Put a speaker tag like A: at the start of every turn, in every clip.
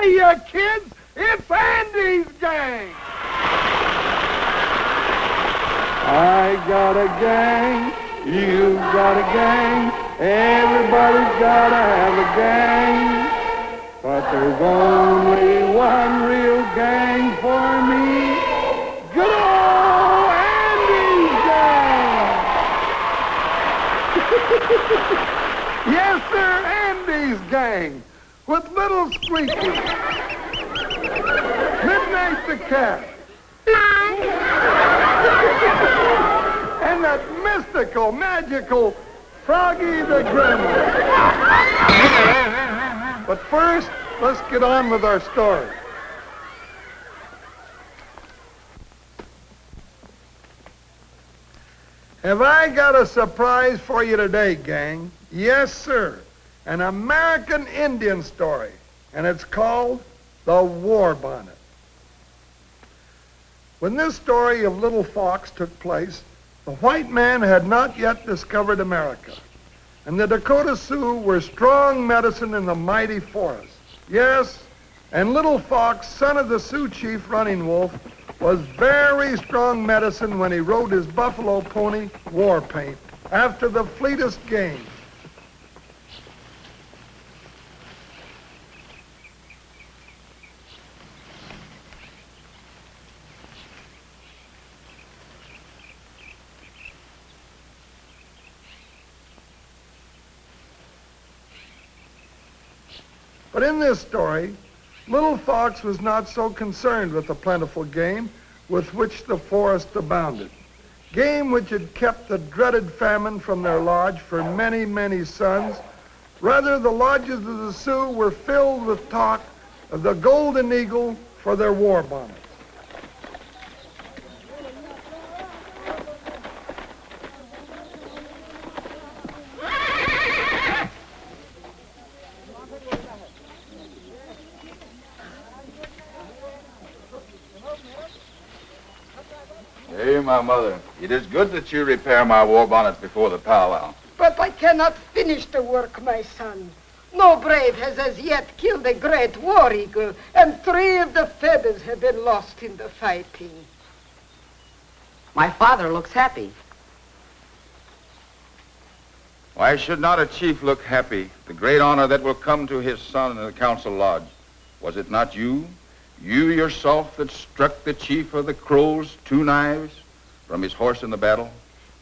A: Hiya, kids! It's Andy's gang! I got a gang, you got a gang, everybody's gotta have a gang. But there's only one real gang for me. Good old Andy's gang! Yes, sir, Andy's gang. With little Squeaky, Midnight the cat, and that mystical, magical Froggy the gremlin. But first, let's get on with our story. Have I got a surprise for you today, gang? Yes, sir. An American Indian story, and it's called The War Bonnet. When this story of Little Fox took place, the white man had not yet discovered America, and the Dakota Sioux were strong medicine in the mighty forest. Yes, and Little Fox, son of the Sioux chief Running Wolf, was very strong medicine when he rode his buffalo pony, War Paint, after the fleetest game. But in this story, Little Fox was not so concerned with the plentiful game with which the forest abounded. Game which had kept the dreaded famine from their lodge for many, many suns. Rather, the lodges of the Sioux were filled with talk of the golden eagle for their war bonnets.
B: Hey, my mother, it is good that you repair my war bonnet before the powwow.
C: But I cannot finish the work, my son. No brave has as yet killed a great war eagle, and 3 of the feathers have been lost in the fighting.
D: My father looks happy.
B: Why should not a chief look happy? The great honor that will come to his son in the council lodge. Was it not you? You yourself that struck the chief of the Crows 2 knives from his horse in the battle?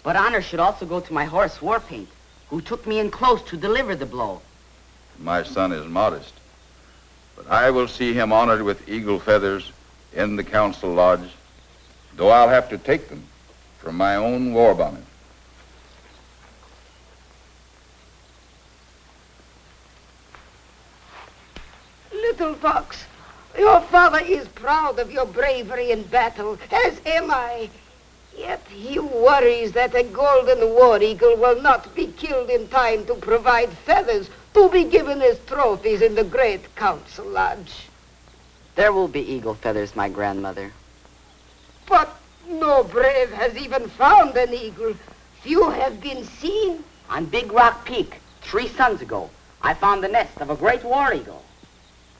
D: But honor should also go to my horse, War Paint, who took me in close to deliver the blow.
B: My son is modest, but I will see him honored with eagle feathers in the council lodge, though I'll have to take them from my own war bonnet.
C: Little Fox, your father is proud of your bravery in battle, as am I. Yet he worries that a golden war eagle will not be killed in time to provide feathers to be given as trophies in the great council lodge.
D: There will be eagle feathers, my grandmother.
C: But no brave has even found an eagle. Few have been seen.
D: On Big Rock Peak, 3 suns ago, I found the nest of a great war eagle.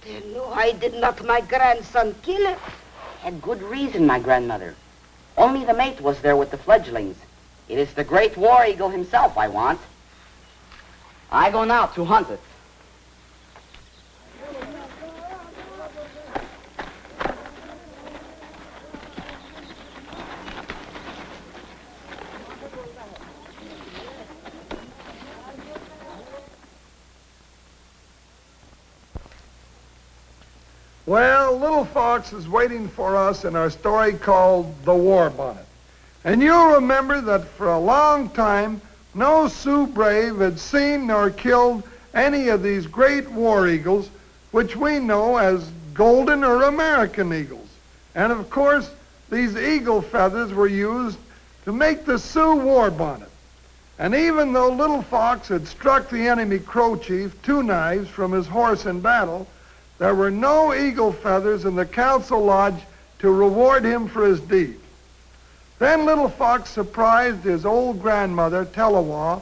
C: Then why did not my grandson kill it?
D: Had good reason, my grandmother. Only the mate was there with the fledglings. It is the great war eagle himself I want. I go now to hunt it.
A: Well, Little Fox is waiting for us in our story called The War Bonnet. And you'll remember that for a long time, no Sioux brave had seen nor killed any of these great war eagles, which we know as golden or American eagles. And of course, these eagle feathers were used to make the Sioux war bonnet. And even though Little Fox had struck the enemy Crow chief 2 knives from his horse in battle, there were no eagle feathers in the council lodge to reward him for his deed. Then Little Fox surprised his old grandmother, Telewa,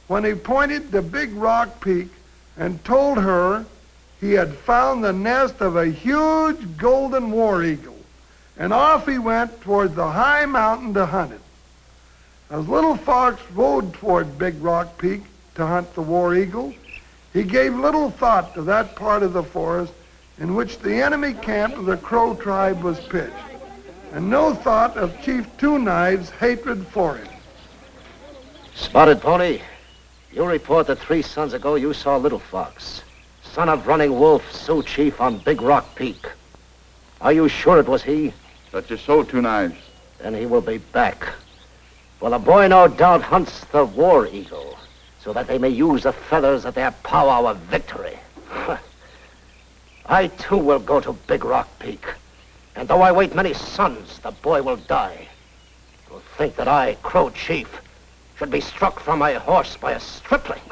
A: when he pointed to Big Rock Peak and told her he had found the nest of a huge golden war eagle, and off he went toward the high mountain to hunt it. As Little Fox rode toward Big Rock Peak to hunt the war eagle, he gave little thought to that part of the forest in which the enemy camp of the Crow tribe was pitched, and no thought of Chief Two Knives' hatred for him.
E: Spotted Pony, you report that 3 suns ago you saw Little Fox, son of Running Wolf, Sioux Chief on Big Rock Peak. Are you sure it was he?
B: Such is so, Two Knives.
E: Then he will be back. Well, the boy no doubt hunts the war eagle, so that they may use the feathers at their powwow of victory. I, too, will go to Big Rock Peak. And though I wait many suns, the boy will die. To think that I, Crow Chief, should be struck from my horse by a stripling.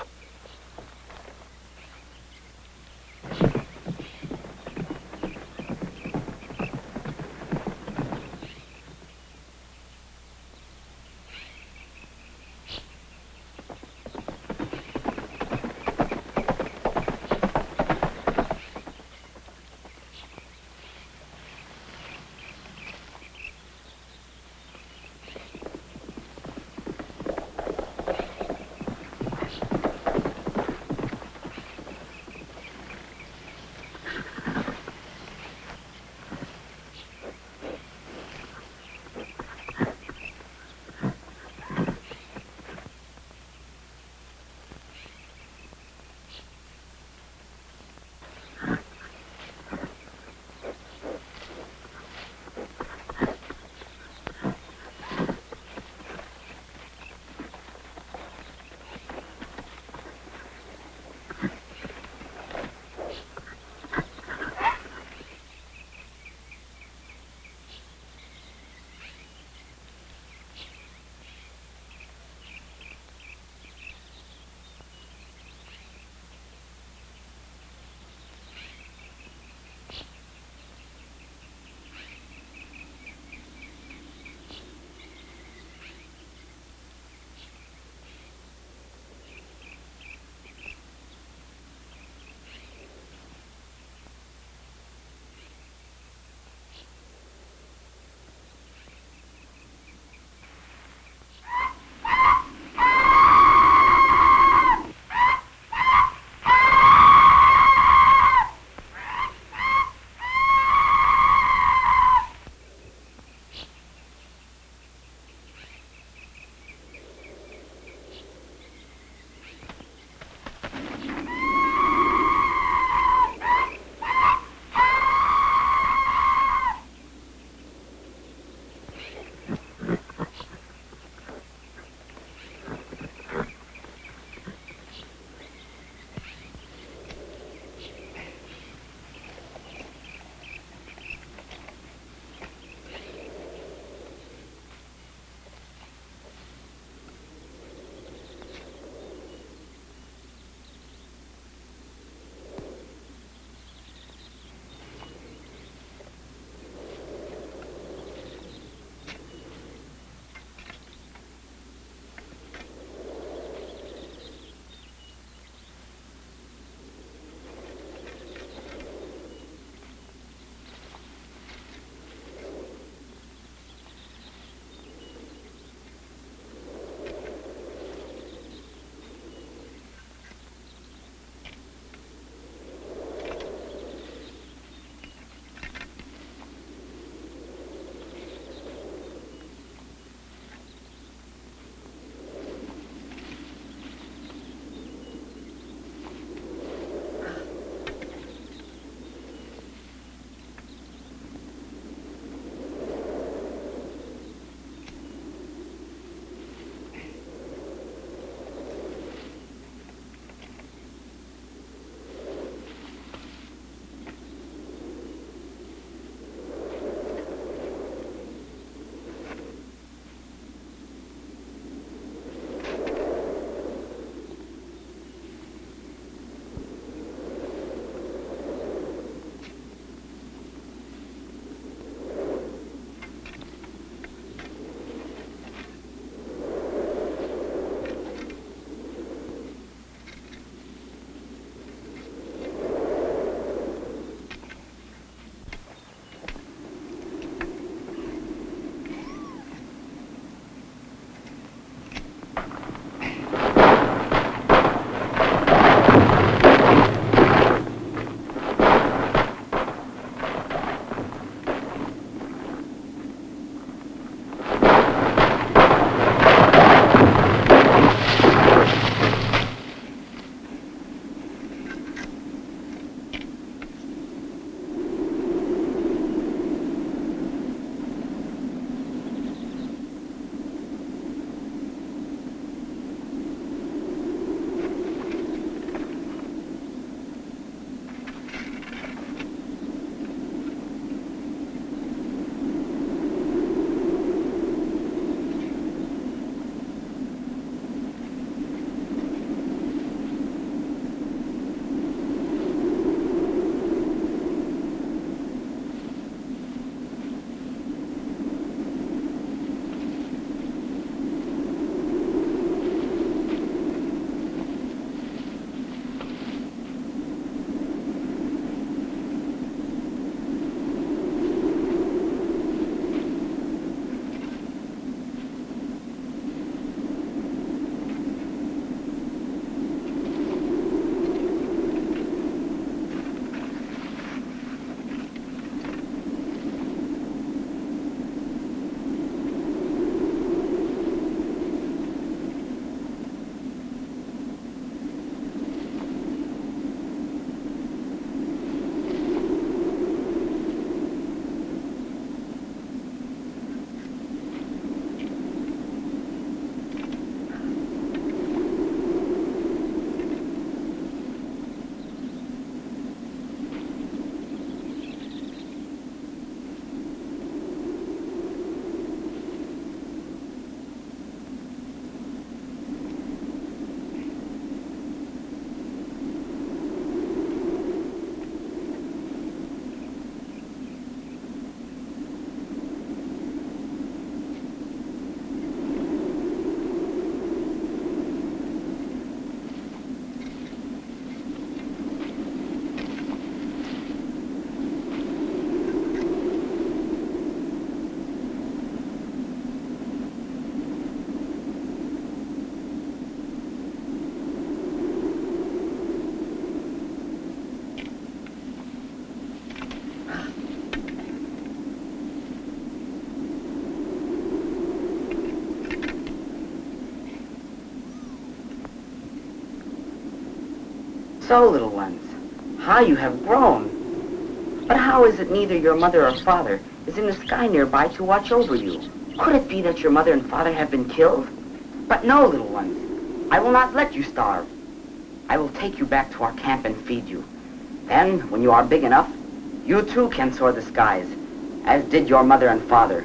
D: So, little ones, how you have grown. But how is it neither your mother or father is in the sky nearby to watch over you? Could it be that your mother and father have been killed? But no, little ones, I will not let you starve. I will take you back to our camp and feed you. Then, when you are big enough, you too can soar the skies, as did your mother and father.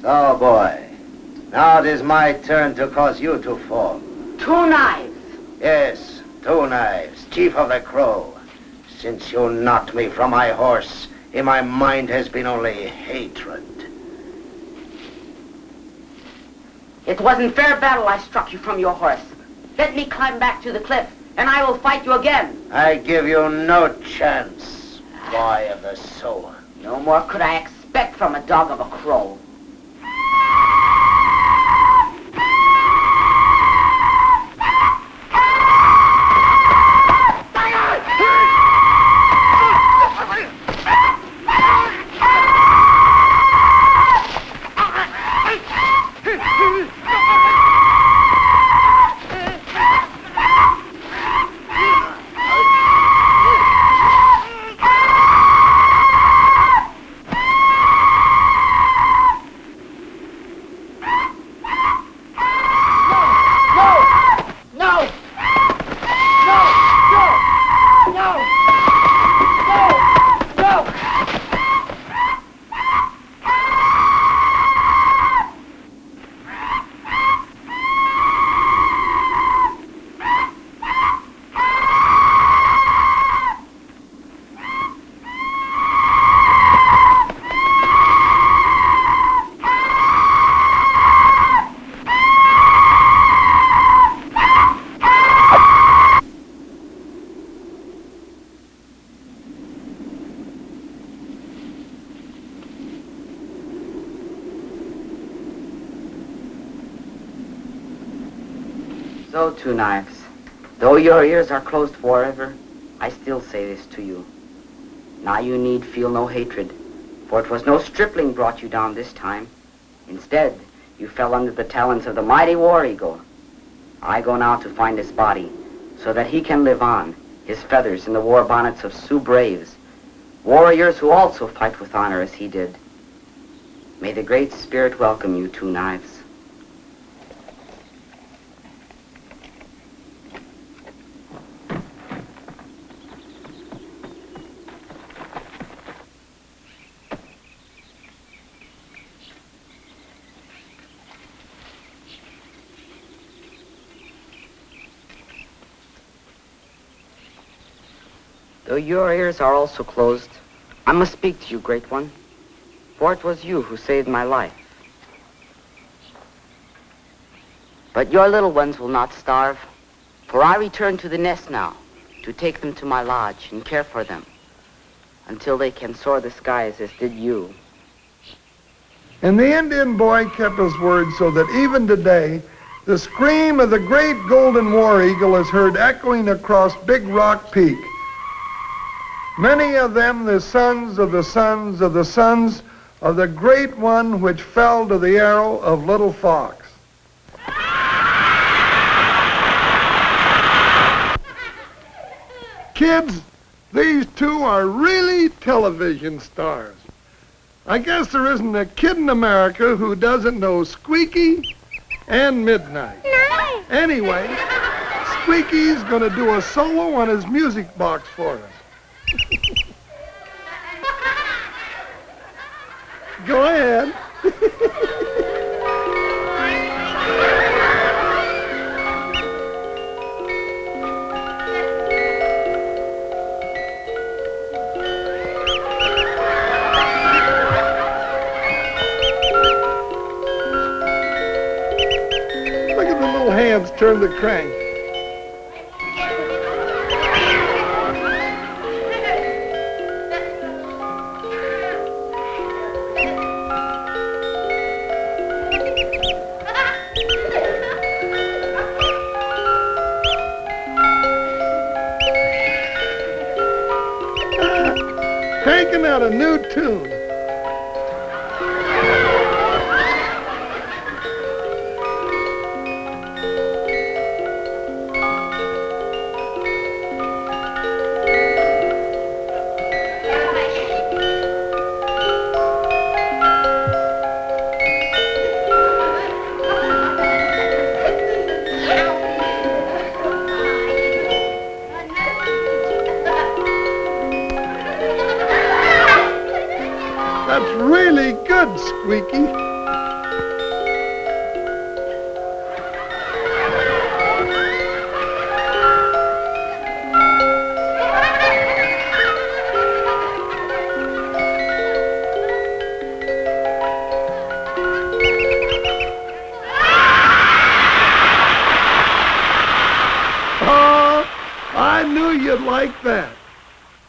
E: So, boy, now it is my turn to cause you to fall.
D: 2 knives.
E: Yes, 2 knives, Chief of the Crow. Since you knocked me from my horse, in my mind has been only hatred.
D: It wasn't fair battle I struck you from your horse. Let me climb back to the cliff, and I will fight you again.
E: I give you no chance, boy of the Sioux.
D: No more could I expect from a dog of a crow. So, 2 knives, though your ears are closed forever, I still say this to you. Now you need feel no hatred, for it was no stripling brought you down this time. Instead, you fell under the talons of the mighty War Eagle. I go now to find his body, so that he can live on, his feathers in the war bonnets of Sioux braves, warriors who also fight with honor as he did. May the Great Spirit welcome you, 2 knives. Though your ears are also closed, I must speak to you, Great One, for it was you who saved my life. But your little ones will not starve, for I return to the nest now to take them to my lodge and care for them until they can soar the skies as did you.
A: And the Indian boy kept his word, so that even today, the scream of the great golden war eagle is heard echoing across Big Rock Peak. Many of them the sons of the sons of the sons of the great one which fell to the arrow of Little Fox. Kids, these 2 are really television stars. I guess there isn't a kid in America who doesn't know Squeaky and Midnight.
F: Nice.
A: Anyway, Squeaky's gonna do a solo on his music box for us. Go ahead. Look at the little hands turn the crank. Cranking out a new tune. That's really good, Squeaky. Oh, I knew you'd like that.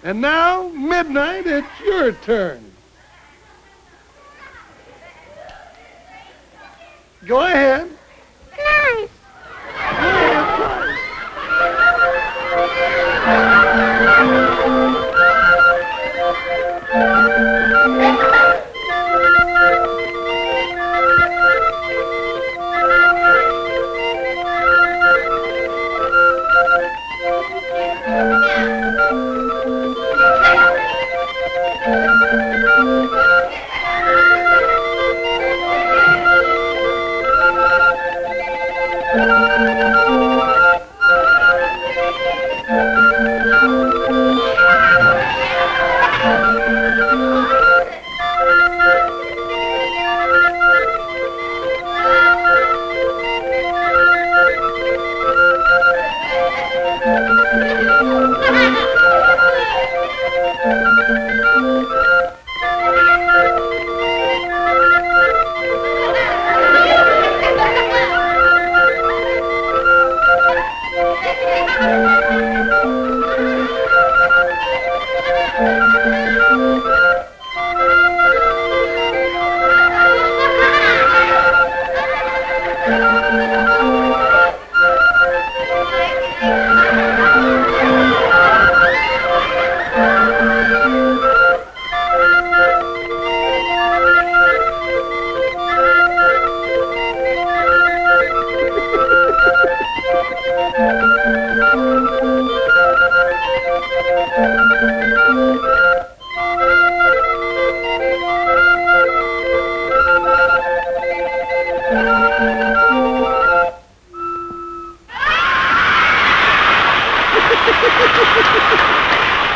A: And now, Midnight, it's your turn. Go ahead.
F: Nice.
A: Go ahead, try.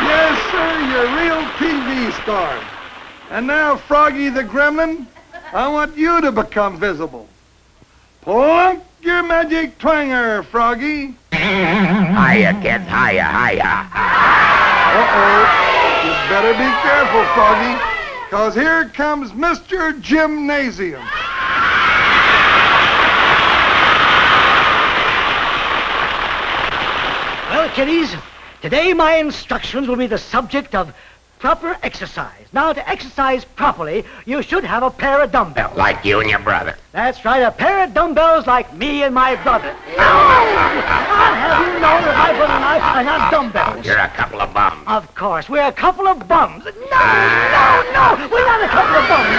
A: Yes, sir, you're a real TV star. And now, Froggy the Gremlin, I want you to become visible. Plunk your magic twanger, Froggy.
E: Hiya, kids, hiya, hiya.
A: Uh-oh. You better be careful, Froggy, because here comes Mr. Gymnasium.
G: Well, kiddies, today my instructions will be the subject of proper exercise. Now, to exercise properly, you should have a pair of dumbbells.
E: Like you and your brother.
G: That's right, a pair of dumbbells like me and my brother. I'll have you know that my brother and I are not dumbbells.
E: You're a couple of bums.
G: Of course, we're a couple of bums. No, we're not a couple of bums.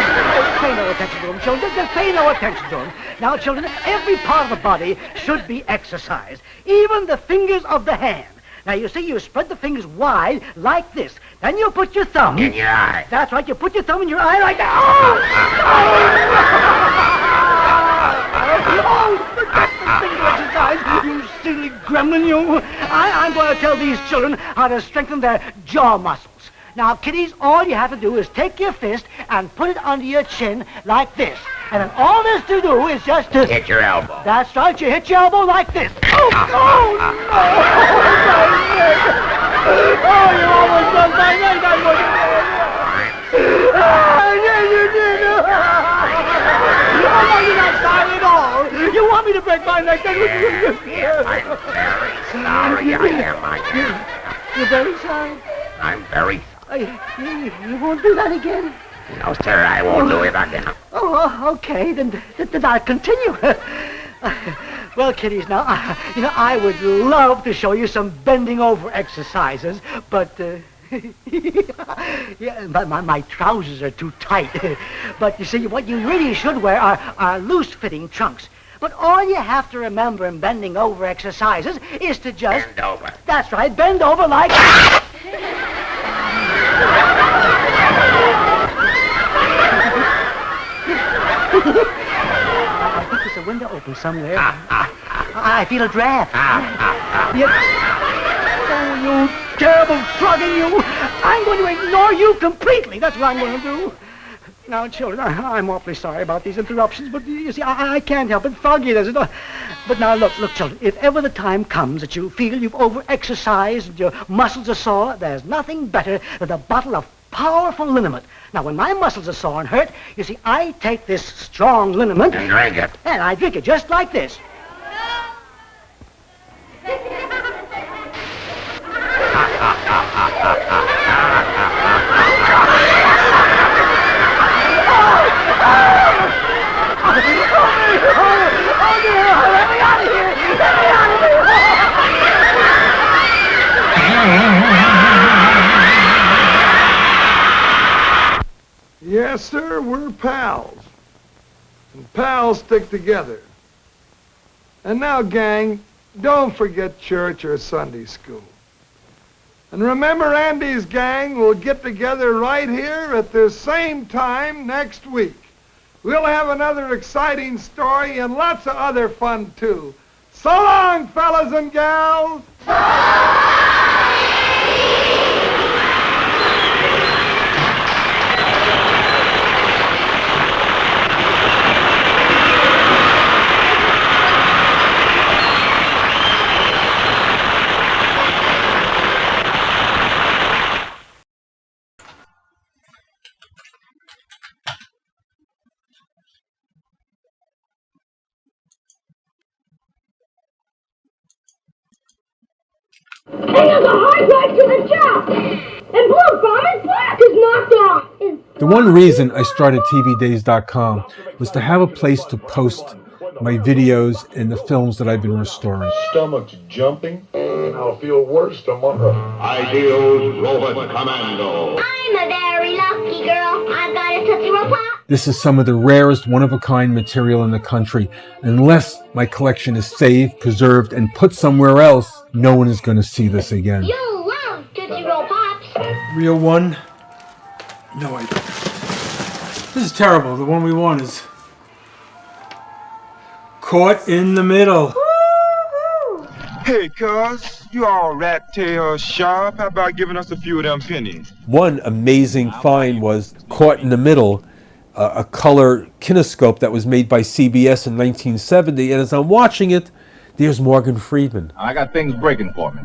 G: Pay no attention to them, children. Just pay no attention to them. Now, children, every part of the body should be exercised, even the fingers of the hand. Now, you see, you spread the fingers wide like this. Then you put your thumb...
E: In your eye.
G: That's right, you put your thumb in your eye like that. Forget the finger exercise, you silly gremlin, you. I'm going to tell these children how to strengthen their jaw muscles. Now, kiddies, all you have to do is take your fist and put it under your chin like this. And then all there's to do is just to...
E: Hit your elbow.
G: That's right, you hit your elbow like this. Oh, no! Oh, you almost broke my neck. You did. Oh, you're not sorry at all. You want me to break my neck?
E: I'm very sorry, I am, my dear.
G: You're very sorry?
E: I'm very sorry.
G: You won't do that again?
E: No, sir, I won't do it again.
G: Oh, okay, then I'll continue. Well, kiddies, now, I would love to show you some bending over exercises, but, yeah, but my trousers are too tight. But you see, what you really should wear are loose-fitting trunks. But all you have to remember in bending over exercises is to just...
E: Bend over.
G: That's right, bend over like... I think there's a window open somewhere. I feel a draft. Oh, you terrible flogging, you! I'm going to ignore you completely. That's what I'm going to do. Now, children, I'm awfully sorry about these interruptions, but you see, I can't help it. Foggy, doesn't it? But now, look, children, if ever the time comes that you feel you've over-exercised and your muscles are sore, there's nothing better than a bottle of powerful liniment. Now, when my muscles are sore and hurt, you see, I take this strong liniment...
E: And drink it.
G: And I drink it just like this.
A: Yes, sir, we're pals. And pals stick together. And now, gang, don't forget church or Sunday school. And remember, Andy's gang will get together right here at the same time next week. We'll have another exciting story and lots of other fun, too. So long, fellas and gals!
F: And there's a hard drive to the job. And Blue Bomber's block is knocked off.
H: The one reason I started TVDays.com was to have a place to post my videos and the films that I've been restoring.
I: Stomach's jumping, and I'll feel worse tomorrow.
J: Ideals Robot Commando.
F: I'm a very lucky girl. I've got a Tootsie Roll Pop.
H: This is some of the rarest one-of-a-kind material in the country. Unless my collection is saved, preserved, and put somewhere else, no one is going to see this again.
F: You'll love Tootsie Roll Pops.
K: Real one? No, I don't. This is terrible. The one we want is Caught in the Middle.
L: Hey, cuz, you all rat tail sharp. How about giving us a few of them pennies?
H: One amazing find was Caught in the Middle, a color kinescope that was made by CBS in 1970, and as I'm watching it, there's Morgan Freeman.
B: I got things breaking for me.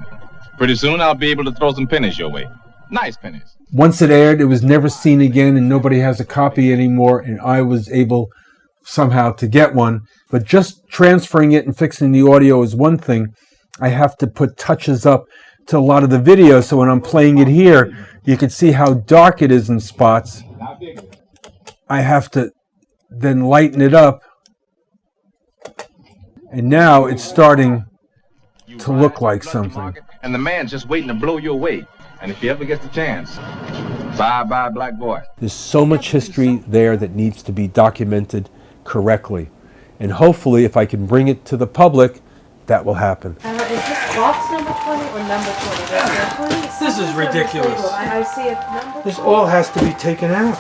B: Pretty soon I'll be able to throw some pennies your way. Nice pennies.
H: Once it aired, it was never seen again, and nobody has a copy anymore, and I was able somehow to get one. But just transferring it and fixing the audio is one thing. I have to put touches up to a lot of the video, so when I'm playing it here, you can see how dark it is in spots. I have to then lighten it up, and now it's starting to look like something.
B: And the man's just waiting to blow you away. And if he ever gets the chance, bye-bye, black boy.
H: There's so much history there that needs to be documented correctly. And hopefully, if I can bring it to the public, that will happen.
M: Is this box number 20 or number 20?
K: This is ridiculous.
M: I see it number.
K: This all has to be taken out.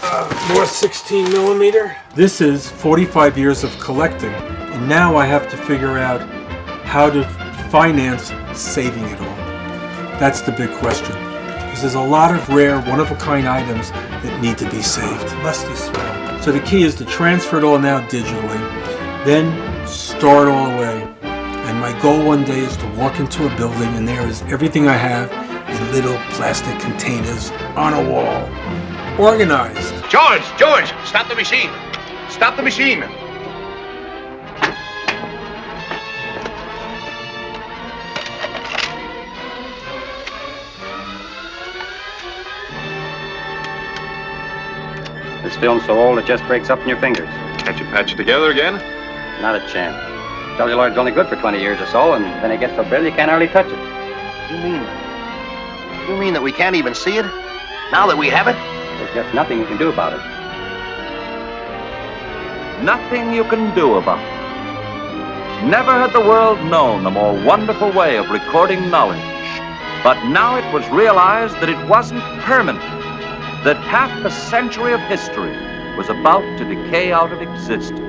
K: More 16 millimeter.
H: This is 45 years of collecting, and now I have to figure out how to finance saving it all. That's the big question. Because there's a lot of rare, one-of-a-kind items that need to be saved.
K: Musty smell.
H: So the key is to transfer it all now digitally, then store it all away. And my goal one day is to walk into a building and there is everything I have in little plastic containers on a wall. Organized.
N: George, stop the machine. Stop the machine.
O: This film's so old it just breaks up in your fingers.
N: Can't you patch it together again?
O: Not a chance. Celluloid's only good for 20 years or so, and then it gets so brittle you can't hardly touch it.
N: You mean that we can't even see it? Now that we have it?
O: There's just nothing you can do about it.
P: Nothing you can do about it. Never had the world known a more wonderful way of recording knowledge. But now it was realized that it wasn't permanent, that half a century of history was about to decay out of existence.